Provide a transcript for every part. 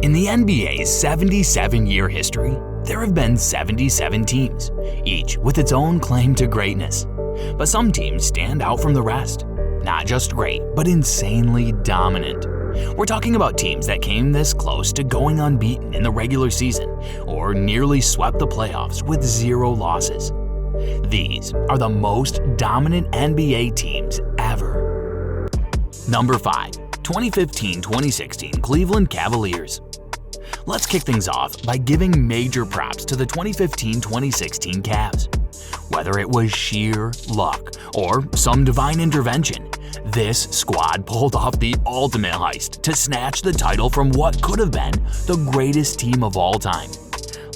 In the NBA's 77-year history, there have been 77 teams, each with its own claim to greatness. But some teams stand out from the rest. Not just great, but insanely dominant. We're talking about teams that came this close to going unbeaten in the regular season, or nearly swept the playoffs with 0 losses. These are the most dominant NBA teams ever. Number 5. 2015-2016 Cleveland Cavaliers. Let's kick things off by giving major props to the 2015-2016 Cavs. Whether it was sheer luck or some divine intervention, this squad pulled off the ultimate heist to snatch the title from what could have been the greatest team of all time.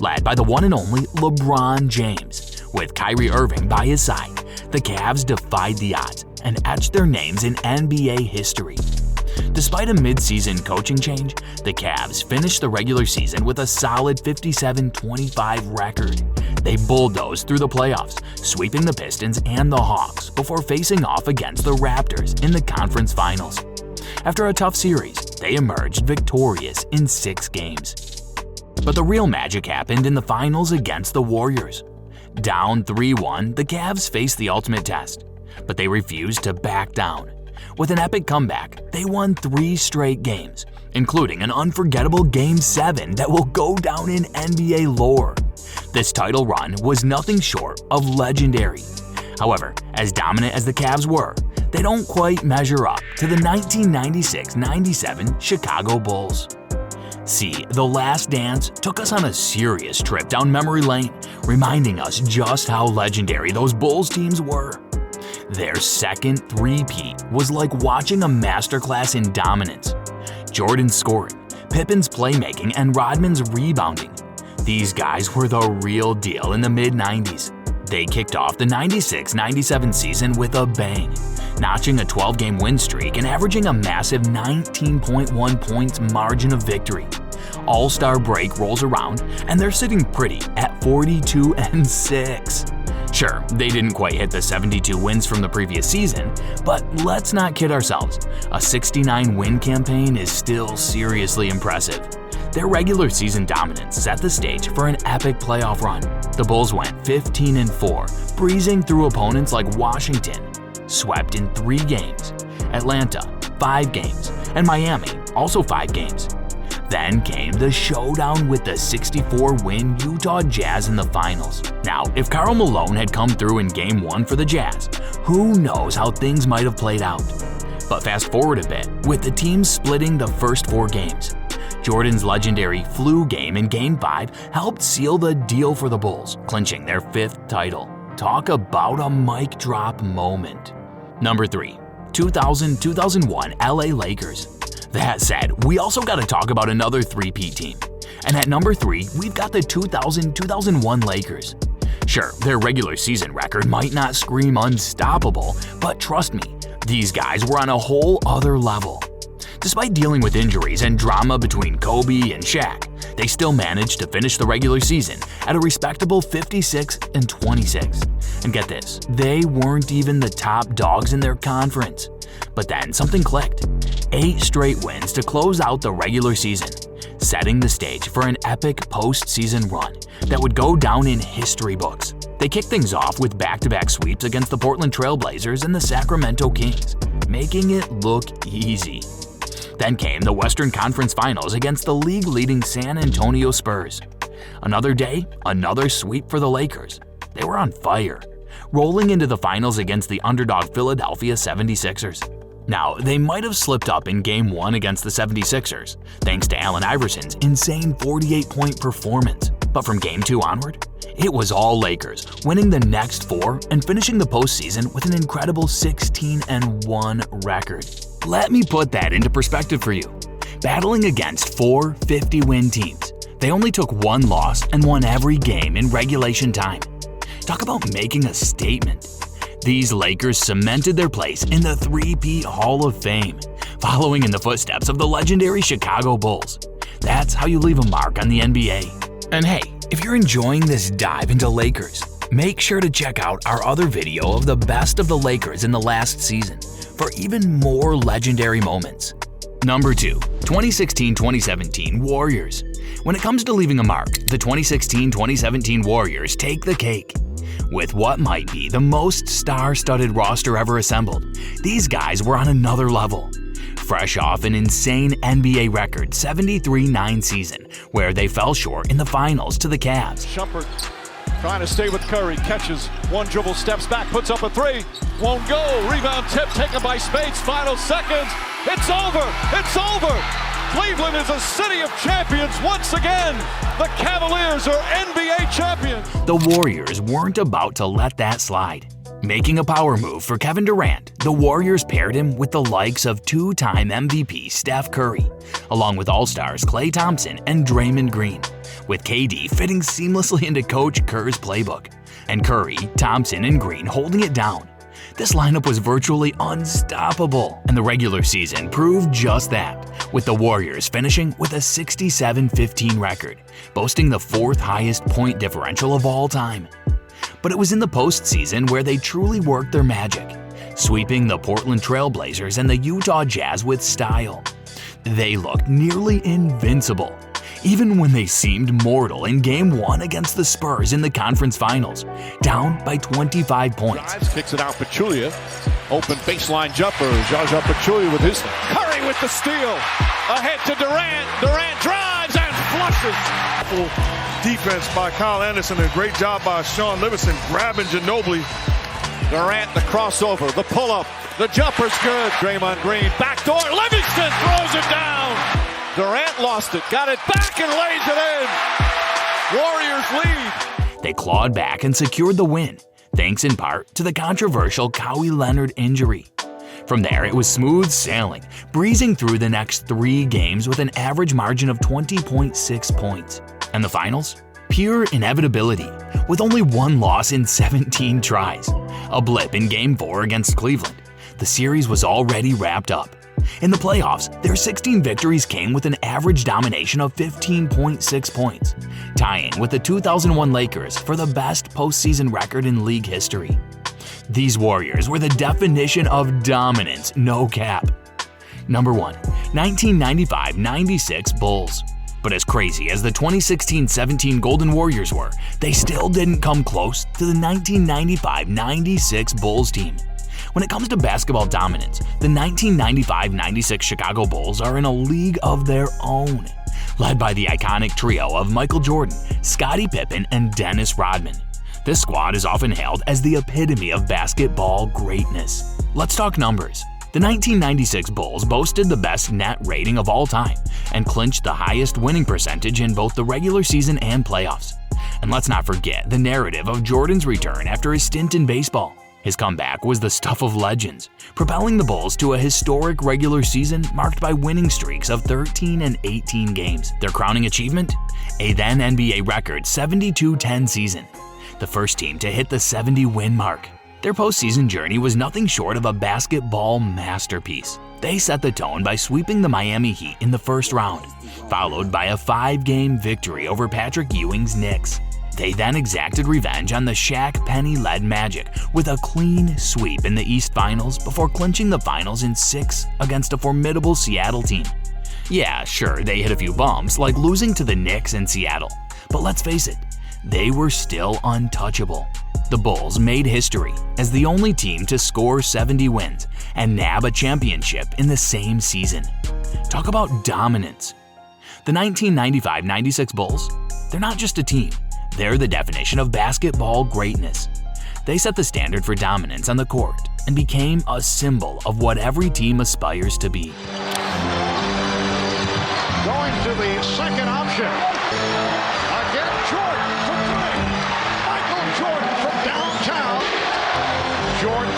Led by the one and only LeBron James, with Kyrie Irving by his side, the Cavs defied the odds and etched their names in NBA history. Despite a mid-season coaching change, the Cavs finished the regular season with a solid 57-25 record. They bulldozed through the playoffs, sweeping the Pistons and the Hawks before facing off against the Raptors in the conference finals. After a tough series, they emerged victorious in 6 games. But the real magic happened in the finals against the Warriors. Down 3-1, the Cavs faced the ultimate test, but they refused to back down. With an epic comeback, they won 3 straight games, including an unforgettable Game 7 that will go down in NBA lore. This title run was nothing short of legendary. However, as dominant as the Cavs were, they don't quite measure up to the 1996-97 Chicago Bulls. See, The Last Dance took us on a serious trip down memory lane, reminding us just how legendary those Bulls teams were. Their second three-peat was like watching a masterclass in dominance. Jordan's scoring, Pippen's playmaking, and Rodman's rebounding. These guys were the real deal in the mid-90s. They kicked off the 96-97 season with a bang, notching a 12-game win streak and averaging a massive 19.1 points margin of victory. All-Star break rolls around, and they're sitting pretty at 42-6. Sure, they didn't quite hit the 72 wins from the previous season, but let's not kid ourselves. A 69-win campaign is still seriously impressive. Their regular season dominance set the stage for an epic playoff run. The Bulls went 15-4, breezing through opponents like Washington, swept in 3 games, Atlanta 5 games, and Miami also 5 games. Then came the showdown with the 64-win Utah Jazz in the finals. Now, if Karl Malone had come through in Game 1 for the Jazz, who knows how things might have played out. But fast forward a bit, with the team splitting the first 4 games. Jordan's legendary flu game in Game 5 helped seal the deal for the Bulls, clinching their 5th title. Talk about a mic drop moment. Number 3. 2000-2001 LA Lakers. That said, we also got to talk about another three-peat team. And at number 3, we've got the 2000-2001 Lakers. Sure, their regular season record might not scream unstoppable, but trust me, these guys were on a whole other level. Despite dealing with injuries and drama between Kobe and Shaq, they still managed to finish the regular season at a respectable 56-26. And get this, they weren't even the top dogs in their conference. But then something clicked. 8 straight wins to close out the regular season, setting the stage for an epic postseason run that would go down in history books. They kicked things off with back-to-back sweeps against the Portland Trail Blazers and the Sacramento Kings, making it look easy. Then came the Western Conference Finals against the league-leading San Antonio Spurs. Another day, another sweep for the Lakers. They were on fire, rolling into the finals against the underdog Philadelphia 76ers. Now, they might have slipped up in Game 1 against the 76ers, thanks to Allen Iverson's insane 48-point performance. But from Game 2 onward, it was all Lakers, winning the next 4 and finishing the postseason with an incredible 16-1 record. Let me put that into perspective for you. Battling against 4 50-win teams, they only took 1 loss and won every game in regulation time. Talk about making a statement. These Lakers cemented their place in the 3-peat Hall of Fame, following in the footsteps of the legendary Chicago Bulls. That's how you leave a mark on the NBA. And hey, if you're enjoying this dive into Lakers, make sure to check out our other video of the best of the Lakers in the last season for even more legendary moments. Number 2. 2016-2017 Warriors. When it comes to leaving a mark, the 2016-2017 Warriors take the cake. With what might be the most star-studded roster ever assembled, these guys were on another level. Fresh off an insane NBA record 73-9 season, where they fell short in the finals to the Cavs. Shumpert trying to stay with Curry, catches one dribble, steps back, puts up a three, won't go, rebound tip taken by Spates, final seconds, it's over, it's over! Cleveland is a city of champions once again! The Cavaliers are NBA champions! The Warriors weren't about to let that slide. Making a power move for Kevin Durant, the Warriors paired him with the likes of two-time MVP Steph Curry, along with All-Stars Klay Thompson and Draymond Green, with KD fitting seamlessly into Coach Kerr's playbook, and Curry, Thompson, and Green holding it down. This lineup was virtually unstoppable, and the regular season proved just that, with the Warriors finishing with a 67-15 record, boasting the 4th highest point differential of all time. But it was in the postseason where they truly worked their magic, sweeping the Portland Trail Blazers and the Utah Jazz with style. They looked nearly invincible, even when they seemed mortal in Game 1 against the Spurs in the conference finals, down by 25 points. Drives, kicks it out, Pachulia, open baseline jumper, Jaja Pachulia with his Curry with the steal, ahead to Durant, Durant drives and flushes. Defense by Kyle Anderson, a great job by Sean Livingston grabbing Ginobili. Durant, the crossover, the pull-up, the jumper's good. Draymond Green, backdoor, Livingston throws it down. Durant lost it, got it back and lays it in. Warriors lead. They clawed back and secured the win, thanks in part to the controversial Kawhi Leonard injury. From there, it was smooth sailing, breezing through the next 3 games with an average margin of 20.6 points. And the finals? Pure inevitability, with only 1 loss in 17 tries. A blip in Game 4 against Cleveland. The series was already wrapped up. In the playoffs, their 16 victories came with an average domination of 15.6 points, tying with the 2001 Lakers for the best postseason record in league history. These Warriors were the definition of dominance, no cap. Number 1. 1995-96 Bulls. But as crazy as the 2016-17 Golden Warriors were, they still didn't come close to the 1995-96 Bulls team. When it comes to basketball dominance, the 1995-96 Chicago Bulls are in a league of their own, led by the iconic trio of Michael Jordan, Scottie Pippen, and Dennis Rodman. This squad is often hailed as the epitome of basketball greatness. Let's talk numbers. The 1996 Bulls boasted the best net rating of all time and clinched the highest winning percentage in both the regular season and playoffs. And let's not forget the narrative of Jordan's return after his stint in baseball. His comeback was the stuff of legends, propelling the Bulls to a historic regular season marked by winning streaks of 13 and 18 games. Their crowning achievement? A then NBA record 72-10 season, the first team to hit the 70-win mark. Their postseason journey was nothing short of a basketball masterpiece. They set the tone by sweeping the Miami Heat in the first round, followed by a 5-game victory over Patrick Ewing's Knicks. They then exacted revenge on the Shaq Penny-led Magic with a clean sweep in the East Finals before clinching the finals in 6 against a formidable Seattle team. Yeah, sure, they hit a few bumps, like losing to the Knicks in Seattle, but let's face it, they were still untouchable. The Bulls made history as the only team to score 70 wins and nab a championship in the same season. Talk about dominance. The 1995-96 Bulls, they're not just a team, they're the definition of basketball greatness. They set the standard for dominance on the court and became a symbol of what every team aspires to be. Going to the second option. Again, Jordan for 3. Michael Jordan from downtown. Jordan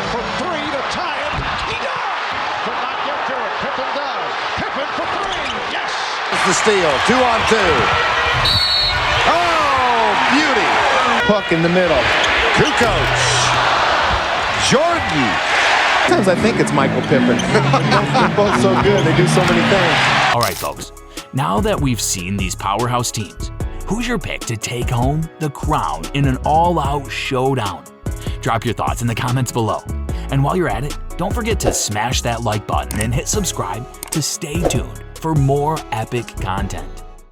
for 3 to tie it. He does! Could not get to it. Pippen does. Pippen for 3. Yes! It's the steal. 2-on-2. Oh, beauty. Puck in the middle. Kukoc. Jordan. Sometimes I think it's Michael Pippen. They're both so good. They do so many things. All right, folks. Now that we've seen these powerhouse teams, who's your pick to take home the crown in an all-out showdown? Drop your thoughts in the comments below. And while you're at it, Don't forget to smash that like button and hit subscribe to stay tuned for more epic content.